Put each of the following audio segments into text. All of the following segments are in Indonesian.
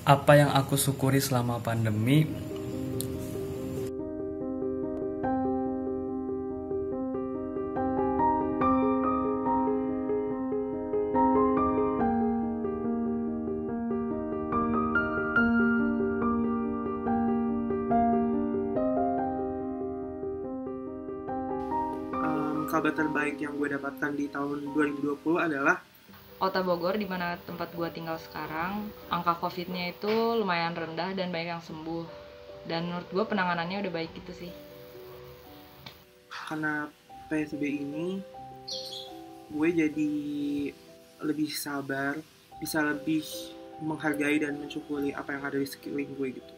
Apa yang aku syukuri selama pandemi? Kabar terbaik yang gue dapatkan di tahun 2020 adalah Kota Bogor, di mana tempat gue tinggal sekarang, angka COVID-nya itu lumayan rendah dan banyak yang sembuh. Dan menurut gue penanganannya udah baik gitu sih. karena PSBB ini gue jadi lebih sabar, bisa lebih menghargai dan mensyukuri apa yang ada di sekeliling gue gitu.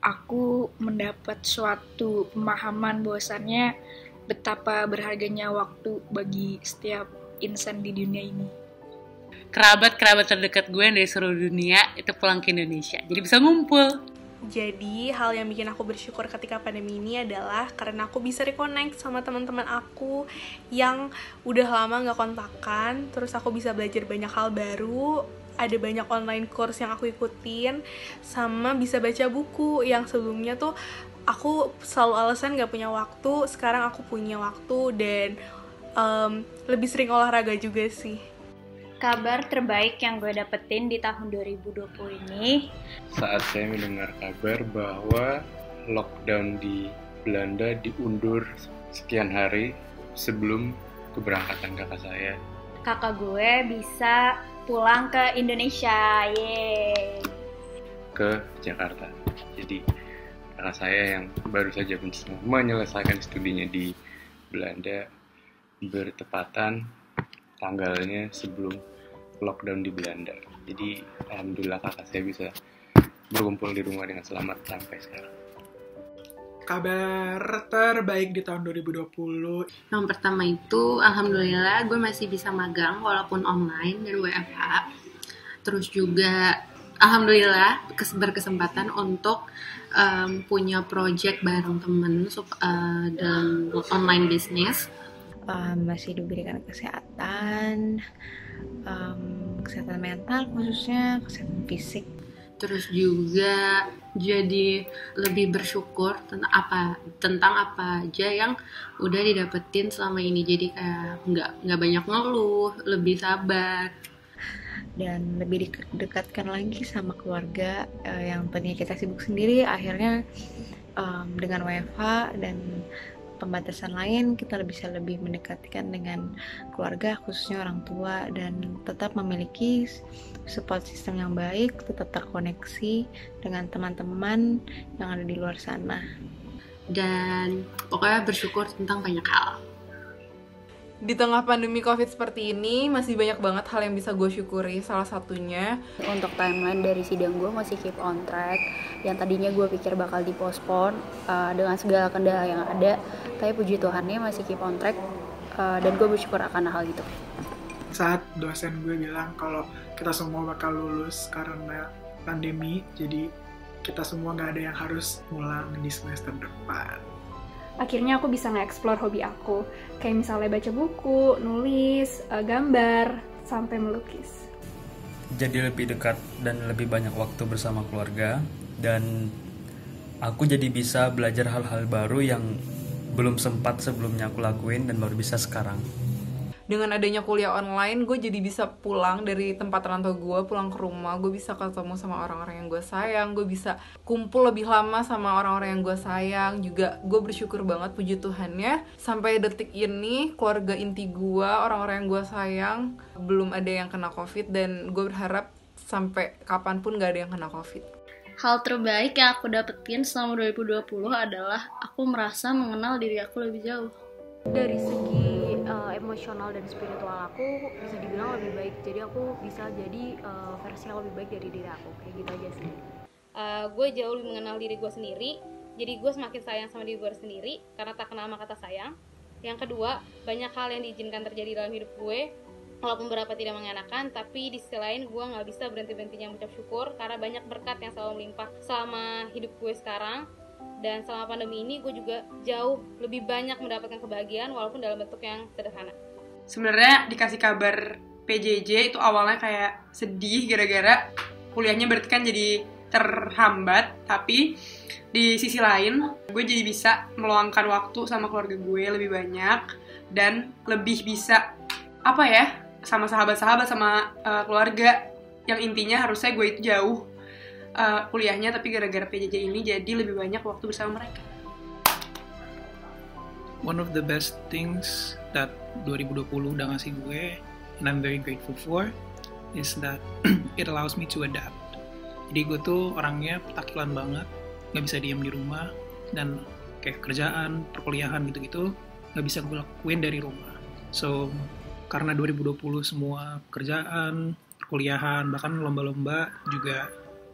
Aku mendapat suatu pemahaman bahwasannya betapa berharganya waktu bagi setiap insan di dunia ini. Kerabat-kerabat terdekat gue yang dari seluruh dunia itu pulang ke Indonesia, jadi bisa ngumpul. Jadi hal yang bikin aku bersyukur ketika pandemi ini adalah karena aku bisa reconnect sama teman-teman aku yang udah lama gak kontakan. Terus aku bisa belajar banyak hal baru, ada banyak online course yang aku ikutin, sama bisa baca buku yang sebelumnya tuh aku selalu alasan gak punya waktu. Sekarang aku punya waktu dan lebih sering olahraga juga sih. Kabar terbaik yang gue dapetin di tahun 2020 ini saat saya mendengar kabar bahwa lockdown di Belanda diundur sekian hari sebelum keberangkatan kakak saya. kakak gue bisa pulang ke Indonesia, yeay. Ke Jakarta. Jadi kakak saya yang baru saja menyelesaikan studinya di Belanda bertepatan tanggalnya sebelum lockdown di Belanda. Jadi alhamdulillah kakak saya bisa berkumpul di rumah dengan selamat sampai sekarang. Kabar terbaik di tahun 2020. Yang pertama itu, alhamdulillah gue masih bisa magang walaupun online dan WFH. Terus juga alhamdulillah berkesempatan untuk punya project bareng temen dan online business. Masih diberikan kesehatan, kesehatan mental khususnya, kesehatan fisik. Terus juga jadi lebih bersyukur tentang apa aja yang udah didapetin selama ini. Jadi kayak nggak banyak ngeluh, lebih sabar Dan lebih didekatkan lagi sama keluarga yang tadinya kita sibuk sendiri, akhirnya dengan WFH dan pembatasan lain kita bisa lebih mendekatkan dengan keluarga, khususnya orang tua, dan tetap memiliki support system yang baik, tetap terkoneksi dengan teman-teman yang ada di luar sana. Dan pokoknya bersyukur tentang banyak hal. Di tengah pandemi COVID seperti ini, masih banyak banget hal yang bisa gue syukuri. Salah satunya, untuk timeline dari sidang gue masih keep on track. Yang tadinya gue pikir bakal dipospon dengan segala kendala yang ada, tapi puji Tuhannya masih keep on track, dan gue bersyukur akan hal itu. Saat dosen gue bilang kalau kita semua bakal lulus karena pandemi, jadi kita semua gak ada yang harus ngulang di semester depan. Akhirnya aku bisa nge-explore hobi aku, kayak misalnya baca buku, nulis, gambar, sampai melukis. Jadi lebih dekat dan lebih banyak waktu bersama keluarga, dan aku jadi bisa belajar hal-hal baru yang belum sempat sebelumnya aku lakuin dan baru bisa sekarang. dengan adanya kuliah online, gue jadi bisa pulang dari tempat rantau gue, pulang ke rumah. Gue bisa ketemu sama orang-orang yang gue sayang, gue bisa kumpul lebih lama sama orang-orang yang gue sayang. Juga gue bersyukur banget, puji Tuhannya, sampai detik ini keluarga inti gue, orang-orang yang gue sayang, belum ada yang kena COVID. Dan gue berharap sampai kapanpun gak ada yang kena COVID. Hal terbaik yang aku dapetin selama 2020 adalah aku merasa mengenal diri aku lebih jauh. Dari segi emosional dan spiritual aku bisa dibilang lebih baik. Jadi aku bisa jadi versi yang lebih baik dari diri aku. Kayak gitu aja sih. Gue jauh lebih mengenal diri gue sendiri. Jadi gue semakin sayang sama diri gue sendiri karena tak kenal sama kata sayang. Yang kedua, banyak hal yang diizinkan terjadi dalam hidup gue, walaupun beberapa tidak mengenakan, tapi di sisi lain gue gak bisa berhenti-berhentinya mengucap syukur karena banyak berkat yang selalu melimpah selama hidup gue sekarang. Dan selama pandemi ini gue juga jauh lebih banyak mendapatkan kebahagiaan walaupun dalam bentuk yang sederhana. Sebenarnya dikasih kabar PJJ itu awalnya kayak sedih gara-gara kuliahnya berarti kan jadi terhambat, tapi di sisi lain gue jadi bisa meluangkan waktu sama keluarga gue lebih banyak dan lebih bisa sama sahabat-sahabat, sama keluarga yang intinya harusnya gue itu jauh kuliahnya, tapi gara-gara PJJ ini jadi lebih banyak waktu bersama mereka. One of the best things that 2020 udah ngasih gue, and I'm very grateful for, is that it allows me to adapt. Jadi gue tuh orangnya petakilan banget, gak bisa diam di rumah, dan kayak kerjaan, perkuliahan gitu-gitu gak bisa gue lakuin dari rumah. So, karena 2020 semua kerjaan, perkuliahan, bahkan lomba-lomba juga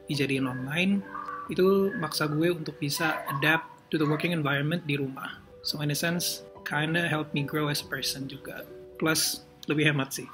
dijadiin online, itu maksa gue untuk bisa adapt to the working environment di rumah. So in a sense, kinda helped me grow as a person juga. Plus, lebih hemat sih.